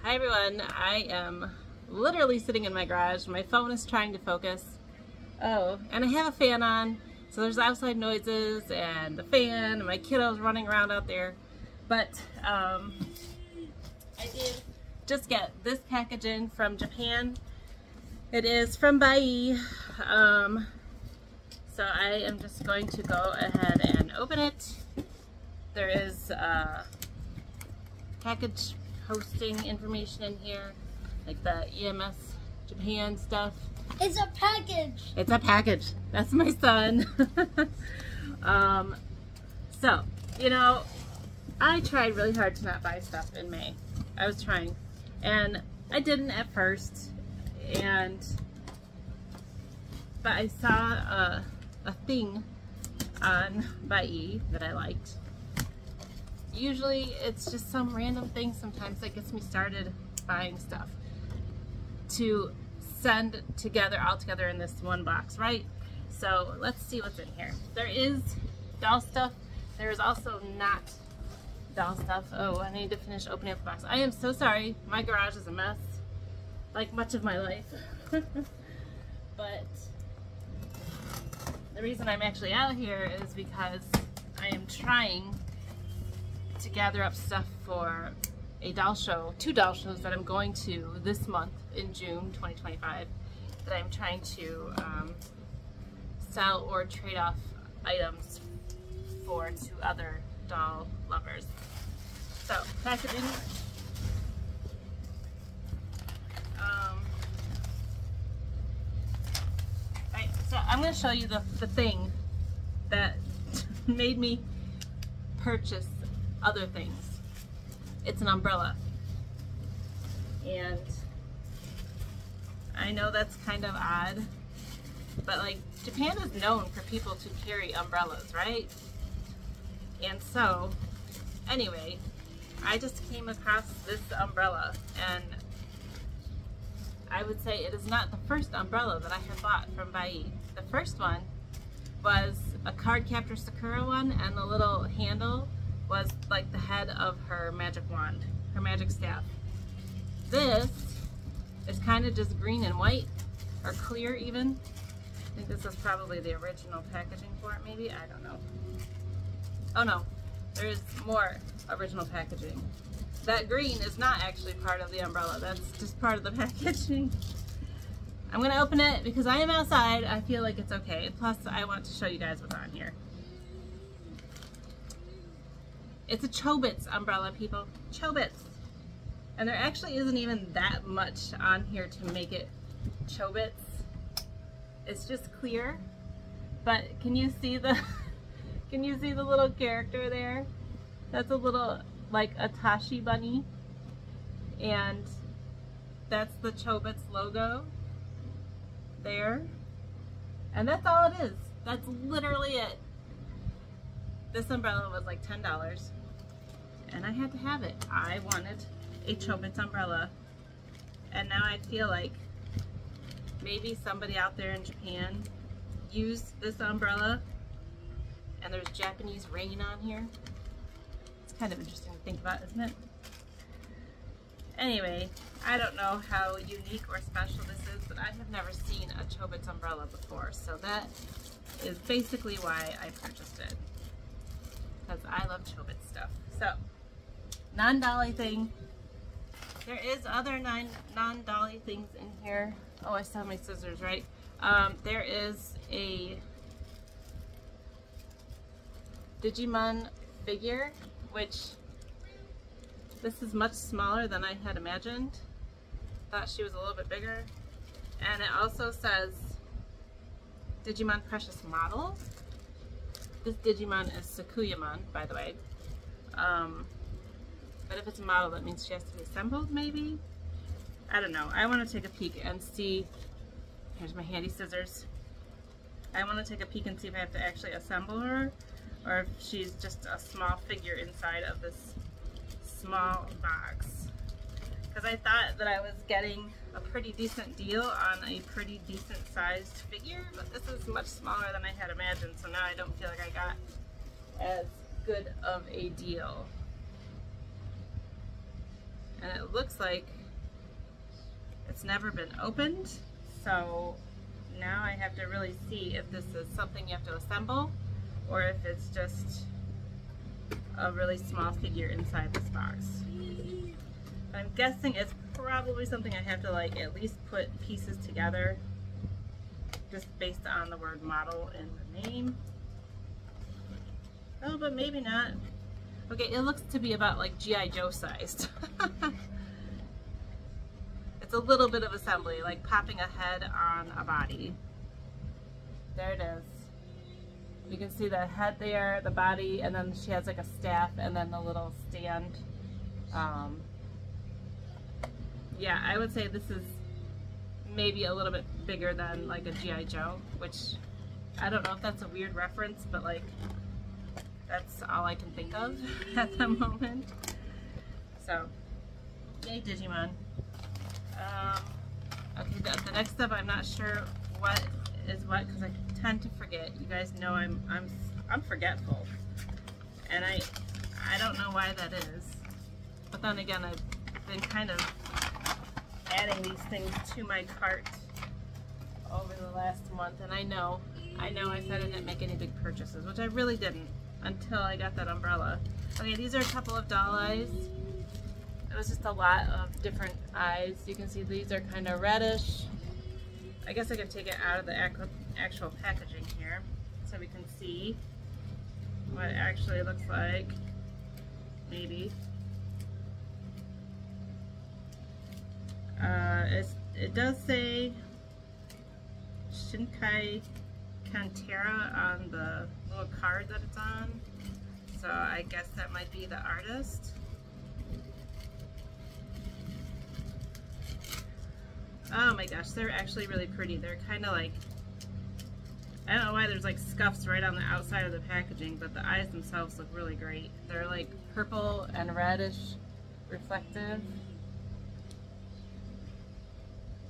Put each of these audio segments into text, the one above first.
Hi everyone, I am literally sitting in my garage. My phone is trying to focus. Oh, and I have a fan on, so there's outside noises and the fan and my kiddos running around out there. But I did just get this package in from Japan. It is from Buyee. So I am just going to go ahead and open it. There is package hosting information in here, like the EMS Japan stuff. It's a package. It's a package. That's my son. So, you know, I tried really hard to not buy stuff in May. I was trying, and I didn't at first, but I saw a thing on Buyee that I liked. Usually it's just some random thing sometimes that gets me started buying stuff to send together all together in this one box, right? So let's see what's in here. There is doll stuff. There is also not doll stuff. Oh, I need to finish opening up the box. I am so sorry. My garage is a mess, like much of my life. But the reason I'm actually out here is because I am trying to gather up stuff for a doll show, 2 doll shows that I'm going to this month in June 2025, that I'm trying to sell or trade off items for to other doll lovers. So packaging. Right, so I'm going to show you the thing that made me purchase other things. It's an umbrella, and I know that's kind of odd, but like Japan is known for people to carry umbrellas, right? And so anyway, I just came across this umbrella, and I would say it is not the first umbrella that I have bought from Buyee. The first one was a card captor Sakura one, and the little handle was like the head of her magic wand, her magic staff. This is kind of just green and white, or clear even. I think this is probably the original packaging for it, maybe? I don't know. Oh no, there's more original packaging. That green is not actually part of the umbrella, that's just part of the packaging. I'm gonna open it because I am outside. I feel like it's okay. Plus, I want to show you guys what's on here. It's a Chobits umbrella, people. Chobits. And there actually isn't even that much on here to make it Chobits. It's just clear. But can you see the can you see the little character there? That's a little like a Tashi bunny. And that's the Chobits logo there. And that's all it is. That's literally it. This umbrella was like $10, and I had to have it. I wanted a Chobits umbrella, and now I feel like maybe somebody out there in Japan used this umbrella, and there's Japanese rain on here. It's kind of interesting to think about, isn't it? Anyway, I don't know how unique or special this is, but I have never seen a Chobits umbrella before, so that is basically why I purchased it. Because I love Chobits stuff. So, non-dolly thing. There is other non-dolly things in here. Oh, I still have my scissors, right? There is a Digimon figure, which this is much smaller than I had imagined. Thought she was a little bit bigger. And it also says Digimon Precious Model. This Digimon is Sakuyamon, by the way. But if it's a model, that means she has to be assembled, maybe? I don't know. I want to take a peek and see. Here's my handy scissors. I want to take a peek and see if I have to actually assemble her, or if she's just a small figure inside of this small box. Because I thought that I was getting a pretty decent deal on a pretty decent sized figure, but this is much smaller than I had imagined, so now I don't feel like I got as good of a deal. And it looks like it's never been opened. So now I have to really see if this is something you have to assemble or if it's just a really small figure inside this box. I'm guessing it's probably something I have to like at least put pieces together just based on the word model in the name. Oh, but maybe not. Okay, it looks to be about like G.I. Joe sized. It's a little bit of assembly, like popping a head on a body. There it is. You can see the head there, the body, and then she has like a staff and then the little stand. Yeah, I would say this is maybe a little bit bigger than like a G.I. Joe, which I don't know if that's a weird reference, but like that's all I can think of at the moment. So, yay Digimon. Okay, the next step I'm not sure what is what because I tend to forget. You guys know I'm forgetful, and I don't know why that is. But then again, I've been kind of adding these things to my cart over the last month, and I know I said I didn't make any big purchases, which I really didn't until I got that umbrella. Okay, these are a couple of doll eyes. It was just a lot of different eyes. You can see these are kind of reddish. I guess I could take it out of the actual packaging here so we can see what it actually looks like. Maybe. It does say Shinkai Kantera on the little card that it's on, so I guess that might be the artist. Oh my gosh, they're actually really pretty. They're kind of like, I don't know why there's like scuffs right on the outside of the packaging, but the eyes themselves look really great. They're like purple and reddish reflective.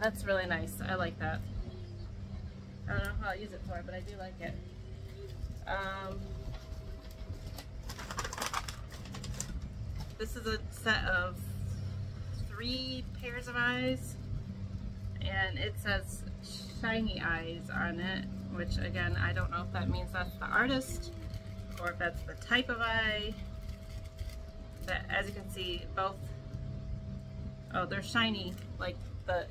That's really nice. I like that. I don't know how I'll use it for, but I do like it. This is a set of 3 pairs of eyes, and it says shiny eyes on it, which again, I don't know if that means that's the artist or if that's the type of eye. But as you can see, both, oh, they're shiny, like the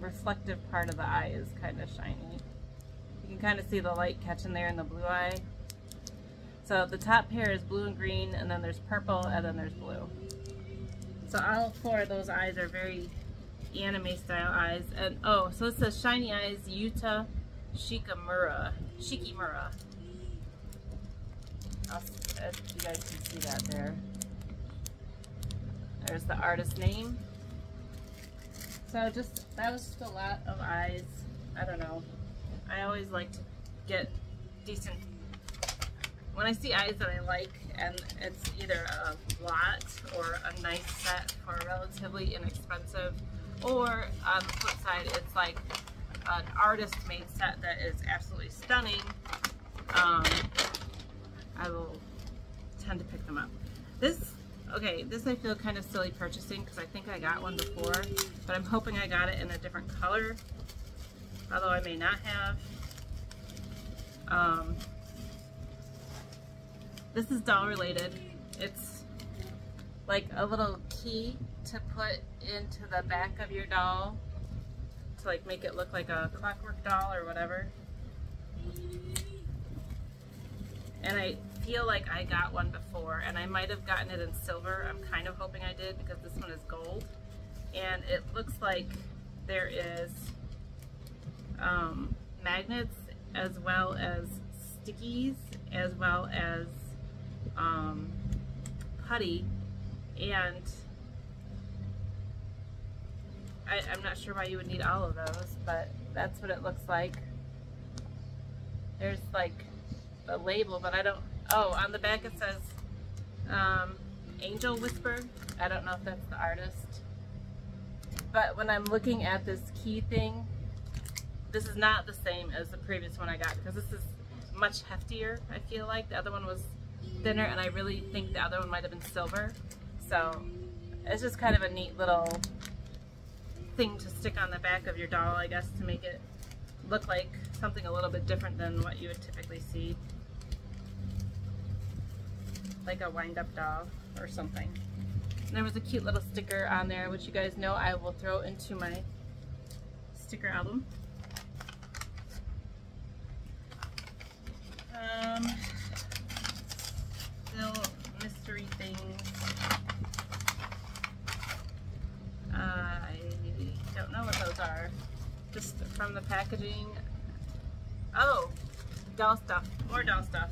reflective part of the eye is kind of shiny. You can kind of see the light catching there in the blue eye. So the top pair is blue and green, and then there's purple, and then there's blue. So all 4 of those eyes are very anime style eyes. And oh, so it says shiny eyes Yuta Shikimura. If you guys can see that there. There's the artist name. So that was just a lot of eyes. I don't know. I always like to get decent, when I see eyes that I like and it's either a lot or a nice set for relatively inexpensive, or on the flip side it's like an artist made set that is absolutely stunning, I will tend to pick them up. This I feel kind of silly purchasing because I think I got one before, but I'm hoping I got it in a different color, although I may not have. This is doll related. It's like a little key to put into the back of your doll to like make it look like a clockwork doll or whatever. And I feel like I got one before, and I might have gotten it in silver. I'm kind of hoping I did because this one is gold. And it looks like there is magnets as well as stickies as well as putty, and I'm not sure why you would need all of those, but that's what it looks like. There's like a label, but I don't, oh, on the back it says Angel Whisper. I don't know if that's the artist, but when I'm looking at this key thing, this is not the same as the previous one I got because this is much heftier. I feel like the other one was thinner, and I really think the other one might have been silver. So it's just kind of a neat little thing to stick on the back of your doll, I guess, to make it look like something a little bit different than what you would typically see. Like a wind-up doll or something. And there was a cute little sticker on there, which you guys know I will throw into my sticker album. Still mystery things. I don't know what those are. Just from the packaging. Oh, doll stuff. More doll stuff.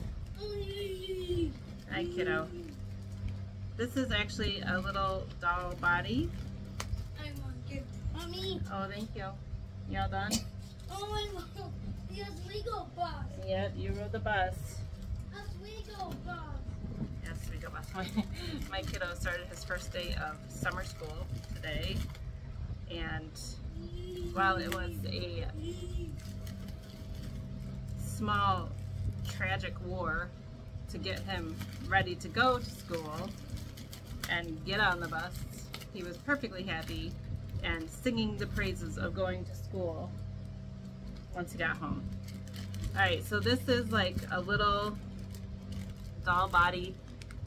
Hi, kiddo. This is actually a little doll body. I want to give mommy. Oh, thank you. You all done? Oh my God. Yes, we go bus. Yep, you rode the bus. Yes, we go bus. Yes, we go bus. My kiddo started his first day of summer school today. And while it was a small, tragic war to get him ready to go to school and get on the bus, he was perfectly happy and singing the praises of going to school once he got home. Alright, so this is like a little doll body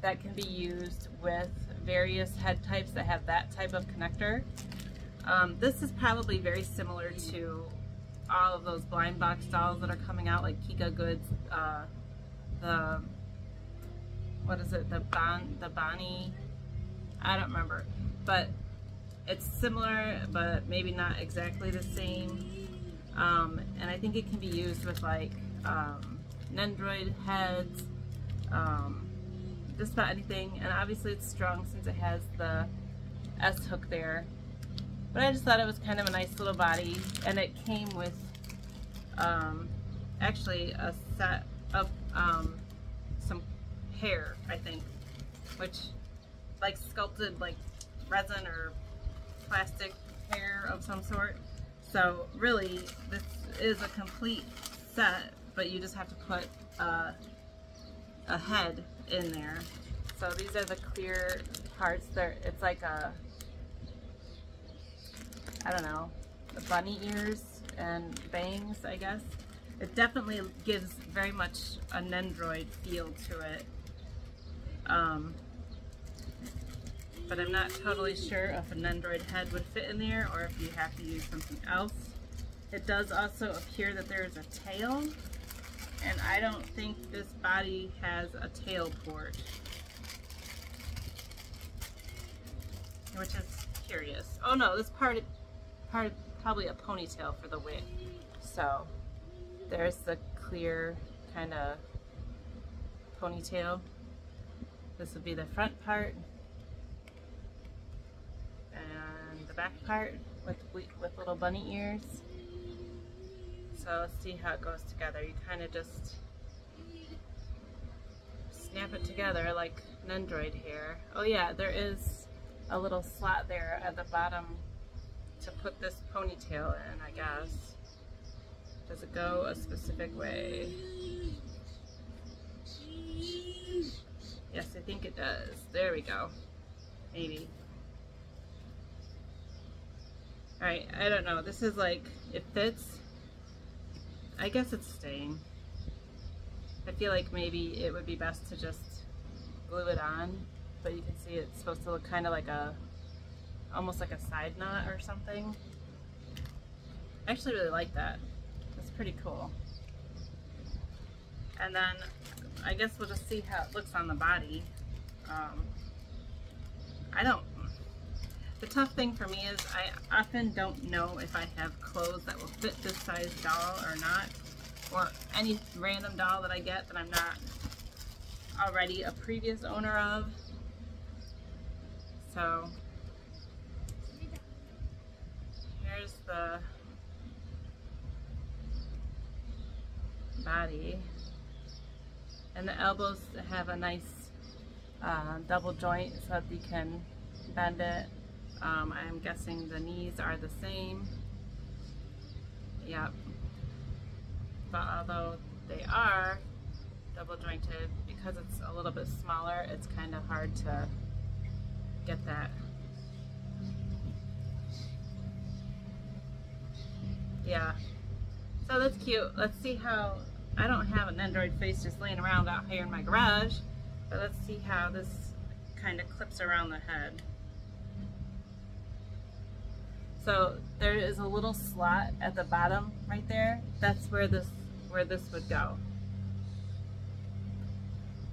that can be used with various head types that have that type of connector. This is probably very similar to all of those blind box dolls that are coming out, like Kika Goods, what is it, the Bonnie, I don't remember, but it's similar, but maybe not exactly the same. And I think it can be used with like Nendroid heads, just about anything. And obviously it's strong since it has the S hook there. But I just thought it was kind of a nice little body, and it came with actually a set of some hair, I think, which like sculpted like resin or plastic hair of some sort. So really this is a complete set, but you just have to put a head in there. So these are the clear parts. It's like a, I don't know, the bunny ears and bangs, I guess. It definitely gives very much a Nendroid feel to it. But I'm not totally sure if a Nendroid head would fit in there or if you have to use something else. It does also appear that there is a tail, and I don't think this body has a tail port, which is curious. Oh no, this part probably a ponytail for the wig. So there's the clear kind of ponytail. This would be the front part, and the back part with little bunny ears. So let's see how it goes together. You kind of just snap it together like Nendroid hair. Oh yeah, there is a little slot there at the bottom to put this ponytail in, I guess. Does it go a specific way? Yes, I think it does. There we go. Maybe. Alright, I don't know. This is like, it fits. I guess it's staying. I feel like maybe it would be best to just glue it on, but you can see it's supposed to look kind of like a, almost like a side knot or something. I actually really like that. It's pretty cool. And then I guess we'll just see how it looks on the body. The tough thing for me is I often don't know if I have clothes that will fit this size doll or not, or any random doll that I get that I'm not already a previous owner of. So here's the body, and the elbows have a nice double joint so that you can bend it. I'm guessing the knees are the same. Yep. But although they are double jointed, because it's a little bit smaller, it's kind of hard to get that. Yeah, so that's cute. Let's see how, I don't have an Android face just laying around out here in my garage, but let's see how this kind of clips around the head. So there is a little slot at the bottom right there. That's where this would go.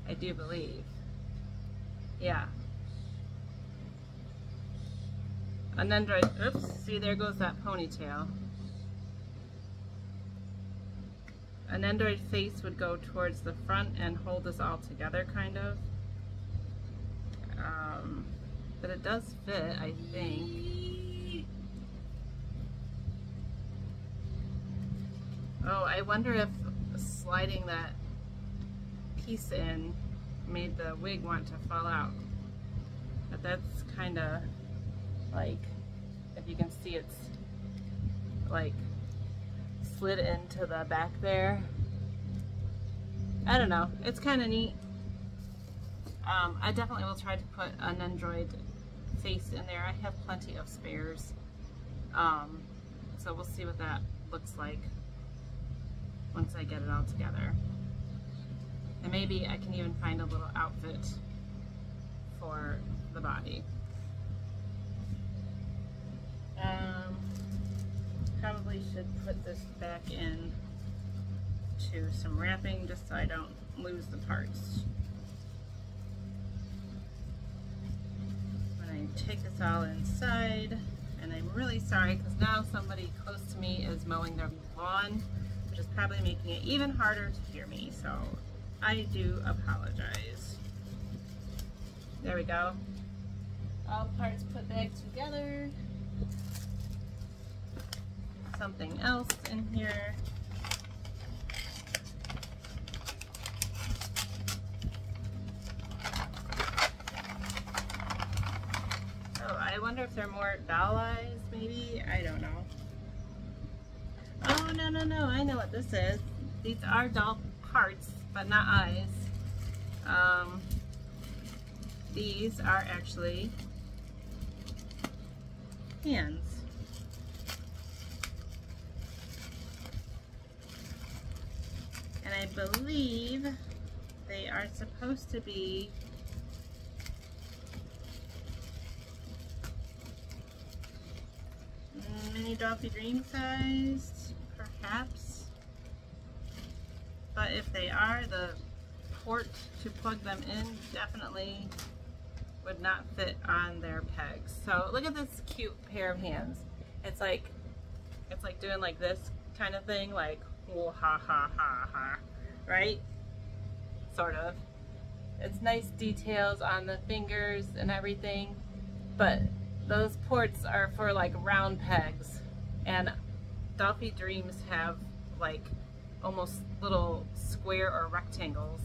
I do believe. Yeah. An Android, oops, see, there goes that ponytail. An Android face would go towards the front and hold this all together, kind of. But it does fit, I think. Oh, I wonder if sliding that piece in made the wig want to fall out. But that's kind of like, if you can see, it's like slid into the back there. I don't know, it's kind of neat. I definitely will try to put an Android face in there. I have plenty of spares, so we'll see what that looks like once I get it all together. And maybe I can even find a little outfit for the body. Probably should put this back in to some wrapping just so I don't lose the parts. When I take this all inside, and I'm really sorry because now somebody close to me is mowing their lawn, which is probably making it even harder to hear me, so I do apologize. There we go. All parts put back together. Something else in here. Oh, I wonder if they're more doll eyes, maybe? I don't know. Oh, no, no, no, I know what this is. These are doll parts, but not eyes. These are actually hands. And I believe they are supposed to be mini Dollfie Dream sized, perhaps. But if they are, the port to plug them in definitely would not fit on their pegs. So look at this cute pair of hands. It's like doing like this kind of thing, like whoa, ha ha ha ha, right? Sort of. It's nice details on the fingers and everything, but those ports are for like round pegs, and Dollfie Dreams have like almost little square or rectangles.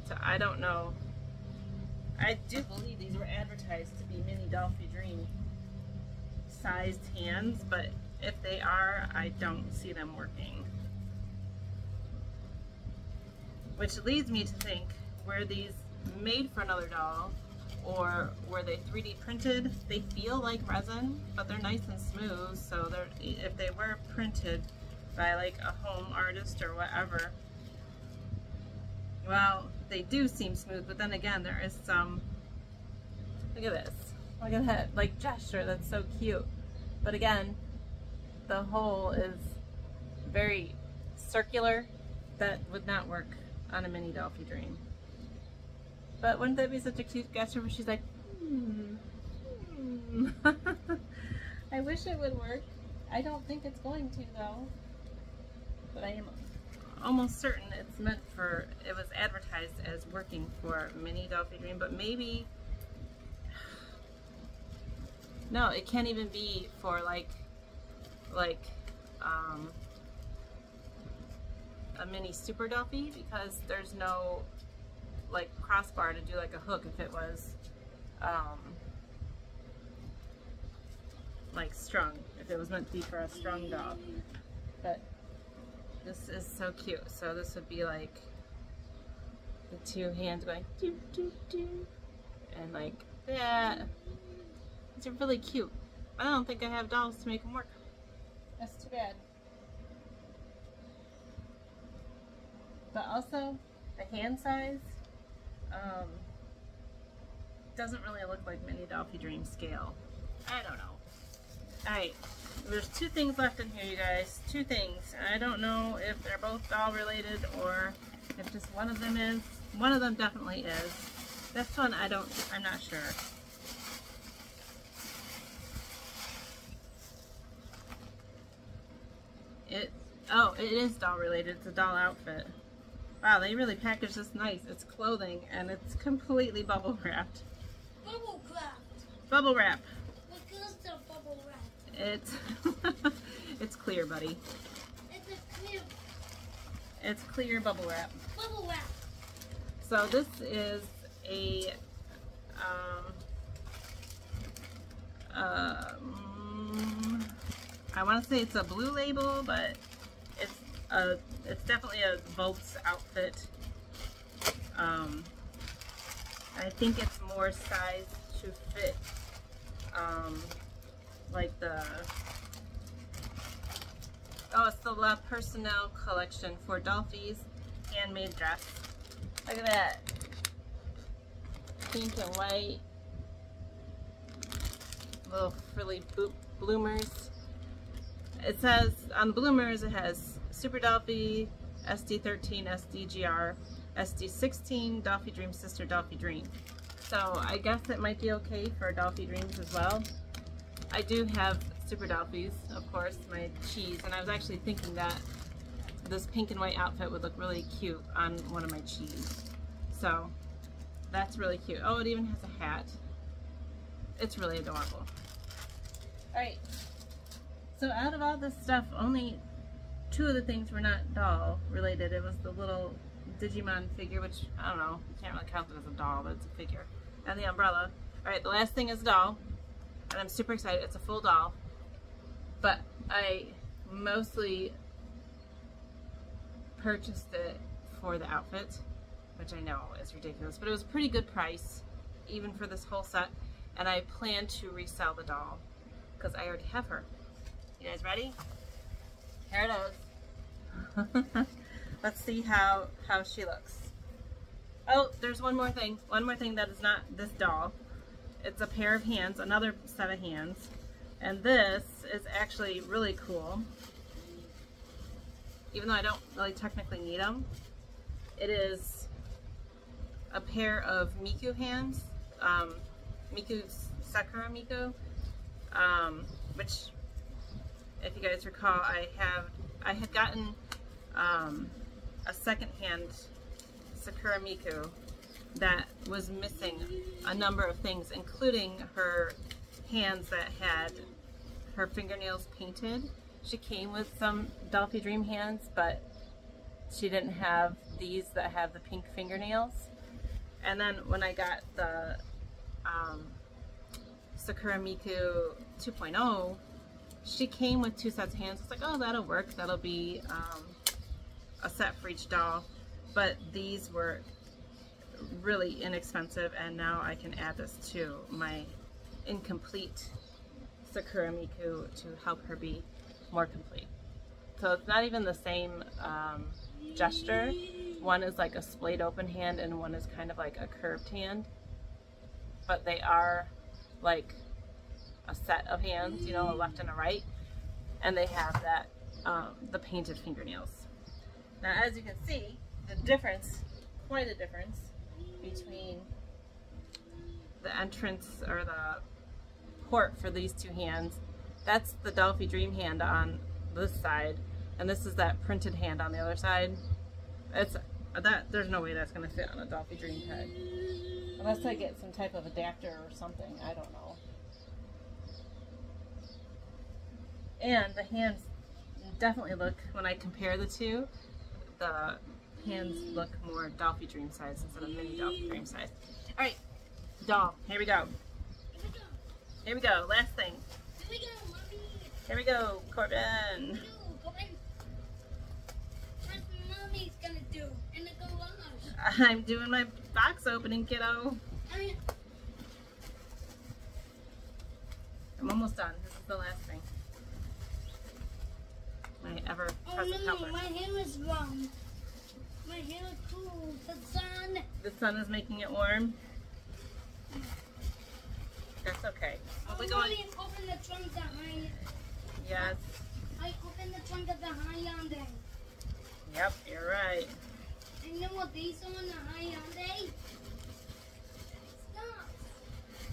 So I don't know. I do believe these were advertised to be mini Dollfie Dream sized hands, but if they are, I don't see them working. Which leads me to think, were these made for another doll, or were they 3D printed? They feel like resin, but they're nice and smooth, so they're, if they were printed by like a home artist or whatever, well, they do seem smooth, but then again, there is some, look at this, look at that, like gesture, that's so cute. But again, the hole is very circular. That would not work on a mini Dollfie Dream. But wouldn't that be such a cute gesture where she's like, I wish it would work. I don't think it's going to though. But I am almost certain it's meant for, it was advertised as working for mini Dollfie Dream, but maybe, no, it can't even be for like a mini Super Dollfie, because there's no like crossbar to do like a hook if it was like strung, if it was meant to be for a strung doll. But this is so cute. So this would be like the two hands going doo doo doo, and like that. These are really cute. I don't think I have dolls to make them work. That's too bad. But also, the hand size doesn't really look like mini Dollfie Dream scale. I don't know. Alright, there's two things left in here, you guys. Two things. I don't know if they're both doll related or if just one of them is. One of them definitely is. This one I'm not sure. It is doll related. It's a doll outfit. Wow, they really packaged this nice. It's clothing and it's completely bubble wrapped. Bubble wrap. Bubble wrap. What goes to bubble wrap? It's it's clear, buddy. It's a clear It's clear bubble wrap. bubble wrap. So this is a I want to say it's a blue label, but it's definitely a Volks outfit. I think it's more size to fit like the it's the La Personnel collection for Dollfie's handmade dress. Look at that, pink and white little frilly bloomers. It says on the bloomers it has Super Dollfie, SD13, SDGR, SD16, Dollfie Dream Sister, Dollfie Dream. So I guess it might be okay for Dollfie Dreams as well. I do have Super Dollfies, of course, my cheese, and I was actually thinking that this pink and white outfit would look really cute on one of my cheese. So that's really cute. Oh, it even has a hat. It's really adorable. Alright, so out of all this stuff, only two of the things were not doll related. It was the little Digimon figure, which I don't know, you can't really count it as a doll, but it's a figure, and the umbrella. Alright, the last thing is a doll, and I'm super excited. It's a full doll, but I mostly purchased it for the outfit, which I know is ridiculous, but it was a pretty good price, even for this whole set, and I plan to resell the doll, because I already have her. You guys ready? Here it is. Let's see how she looks. Oh, there's one more thing. One more thing that is not this doll. It's a pair of hands, another set of hands. And this is actually really cool. Even though I don't really technically need them. It is a pair of Miku hands. Sakura Miku. Which, if you guys recall, I had gotten a second-hand Sakura Miku that was missing a number of things, including her hands that had her fingernails painted. She came with some Dollfie Dream hands, but she didn't have these that have the pink fingernails. And then when I got the Sakura Miku 2.0, she came with two sets of hands. It's like, oh, that'll work. That'll be a set for each doll. But these were really inexpensive, and now I can add this to my incomplete Sakura Miku to help her be more complete. So it's not even the same gesture. One is like a splayed open hand and one is kind of like a curved hand. But they are like a set of hands, you know, a left and a right. And they have that, the painted fingernails. Now as you can see, the difference, quite a difference, between the entrance or the port for these two hands. That's the Dollfie Dream hand on this side, and this is that printed hand on the other side. It's that there's no way that's gonna fit on a Dollfie Dream head. Unless I get some type of adapter or something, I don't know. And the hands definitely look, when I compare the two, the hands look more Dollfie Dream size instead of mini Dollfie Dream size. Alright, doll, here we go. Here we go, last thing. Here we go, Mommy. Here we go, Corbin. Here we go, Corbin. What Mommy's gonna do in the garage. I'm doing my box opening, kiddo. I'm almost done. This is the last thing. My ever present helper. My hair is warm. My hair is cool. The sun. The sun is making it warm. That's okay. We'll be going. Open the trunk that high. Yes. I opened the trunk of the Hyundai. Yep, you're right. And you know what these are on the Hyundai? Stop.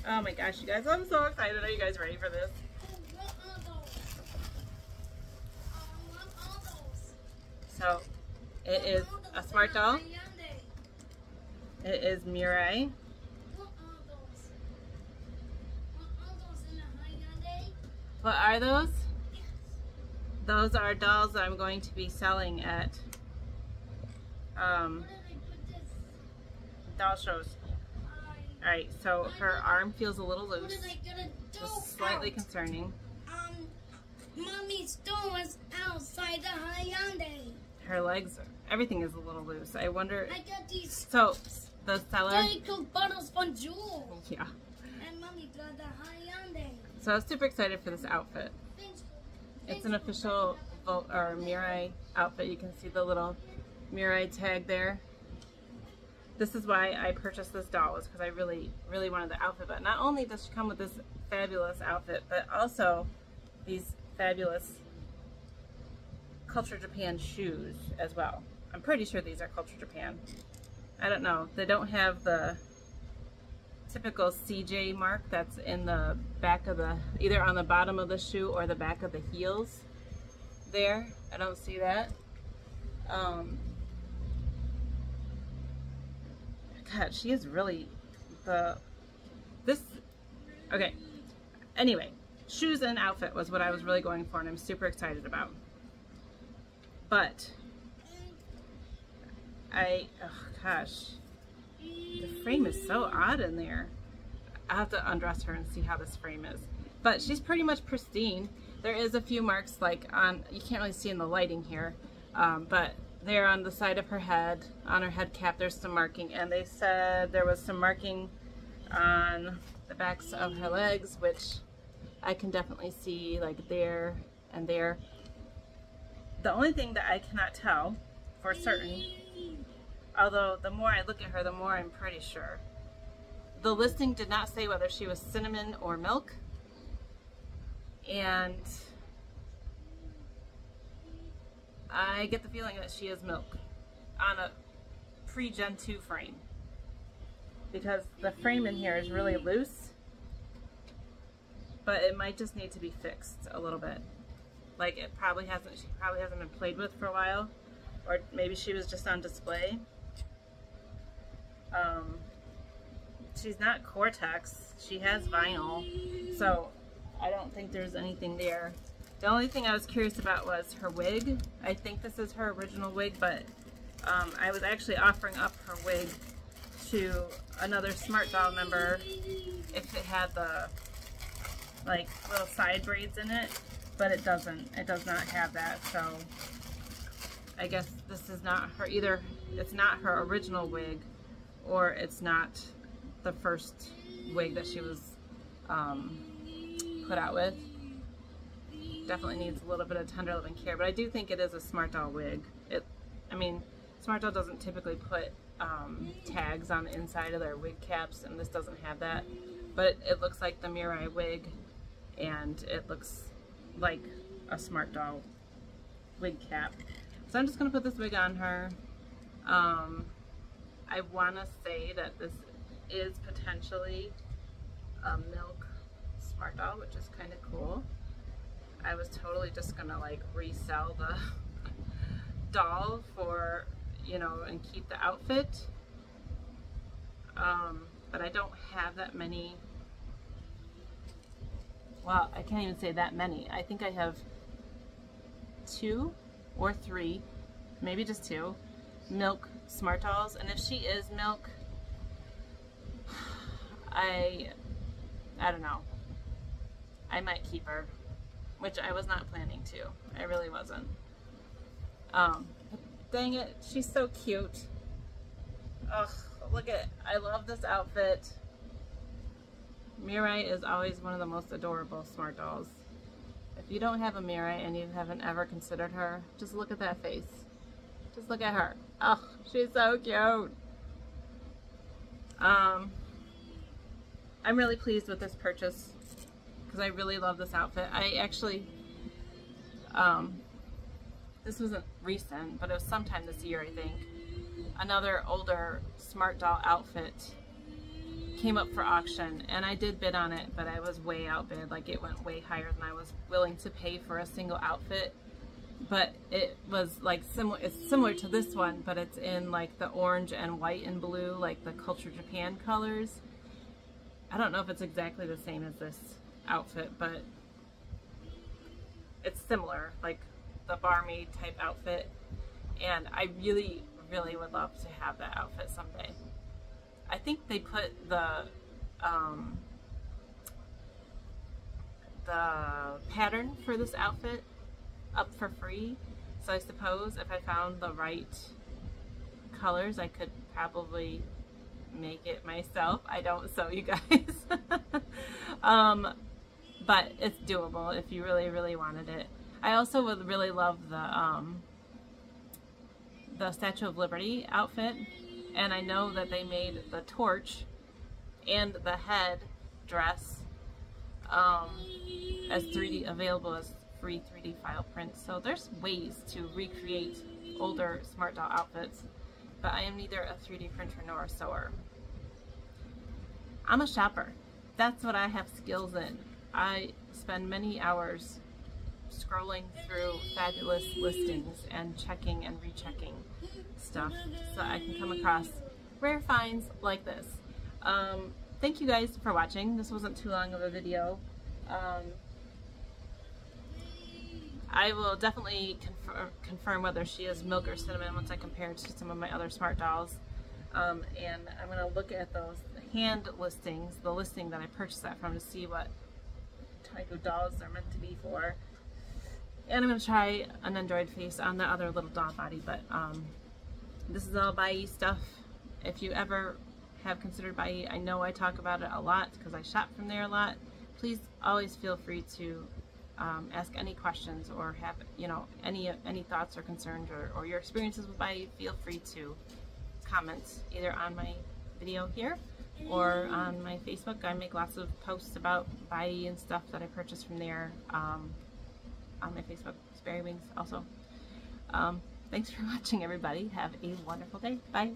Oh my gosh, you guys, I'm so excited. Are you guys ready for this? What are those? What are those? So, it is a smart doll. Hyundai. It is Mirai. What are those? What are those in the Hyundai? What are those? Yes. Those are dolls that I'm going to be selling at Where did I put this? doll shows. Alright, so her arm feels a little What loose. is I gonna do? Just slightly Out. concerning. Mommy's door is outside the Hyundai. Her legs, everything is a little loose. I wonder. I got these So, the seller. very cool bottles from Jewel. Yeah. And Mommy got the Hyundai. So I was super excited for this outfit. It's an official or Mirai outfit. You can see the little Mirai tag there. This is why I purchased this doll, was because I really, really wanted the outfit. But not only does she come with this fabulous outfit, but also these fabulous Culture Japan shoes as well. I'm pretty sure these are Culture Japan. I don't know. They don't have the typical CJ mark that's in the back of the, either on the bottom of the shoe or the back of the heels there. I don't see that. God, she is really okay. Anyway, shoes and outfit was what I was really going for, and I'm super excited about. But oh gosh, the frame is so odd in there. I'll have to undress her and see how this frame is. But she's pretty much pristine. There is a few marks, like on, you can't really see in the lighting here, but there on the side of her head, on her head cap, there's some marking, and they said there was some marking on the backs of her legs, which I can definitely see, like there and there. The only thing that I cannot tell for certain, although the more I look at her, the more I'm pretty sure. The listing did not say whether she was cinnamon or milk, and I get the feeling that she is milk on a pre-Gen 2 frame, because the frame in here is really loose, but it might just need to be fixed a little bit. Like she probably hasn't been played with for a while, or maybe she was just on display. She's not Cortex, she has vinyl, so I don't think there's anything there. The only thing I was curious about was her wig. I think this is her original wig, but I was actually offering up her wig to another SmartDoll member if it had the like little side braids in it, but it doesn't. It does not have that, so I guess this is not her, either it's not her original wig or it's not the first wig that she was put out with. Definitely needs a little bit of tender loving care, but I do think it is a SmartDoll wig. I mean, SmartDoll doesn't typically put tags on the inside of their wig caps, and this doesn't have that, but it looks like the Mirai wig, and it looks like a SmartDoll wig cap. So I'm just going to put this wig on her. I want to say that this is potentially a milk SmartDoll, which is kind of cool. I was totally just gonna like resell the doll for, you know, and keep the outfit. But I don't have that many. Well, I can't even say that many. I think I have 2 or 3, maybe just 2, milk SmartDolls. And if she is milk, I don't know. I might keep her, which I was not planning to. I really wasn't. Dang it, she's so cute. Ugh, look at, I love this outfit. Mirai is always one of the most adorable smart dolls. If you don't have a Mirai and you haven't ever considered her, just look at that face. Just look at her. Oh, she's so cute. I'm really pleased with this purchase because I really love this outfit. I actually, this wasn't recent, but it was sometime this year, I think. Another older SmartDoll outfit came up for auction, and I did bid on it, but I was way outbid. Like, it went way higher than I was willing to pay for a single outfit. But it was like it's similar to this one, but it's in like the orange and white and blue, like the Culture Japan colors. I don't know if it's exactly the same as this outfit, but it's similar, like the barmaid type outfit. And I really, really would love to have that outfit someday. I think they put the pattern for this outfit up for free, so I suppose if I found the right colors I could probably make it myself. I don't sew, you guys. But it's doable if you really, really wanted it. I also would really love the Statue of Liberty outfit, and I know that they made the torch and the head dress as 3D available as free 3D file prints. So there's ways to recreate older SmartDoll outfits, but I am neither a 3D printer nor a sewer. I'm a shopper. That's what I have skills in. I spend many hours scrolling through fabulous listings and checking and rechecking stuff so I can come across rare finds like this. Thank you guys for watching. This wasn't too long of a video. I will definitely confirm whether she is milk or cinnamon once I compare it to some of my other SmartDolls. And I'm going to look at those hand listings, the listing that I purchased that from, to see what type of dolls they're meant to be for. And I'm going to try an Android face on the other little doll body, but this is all Buyee stuff. If you ever have considered Buyee, I know I talk about it a lot because I shop from there a lot. Please always feel free to ask any questions or have, you know, any thoughts or concerns or your experiences with Buyee. Feel free to comment either on my video here or on my Facebook. I make lots of posts about Buyee and stuff that I purchased from there on my Facebook, Sperry Wings also. Thanks for watching, everybody. Have a wonderful day. Bye.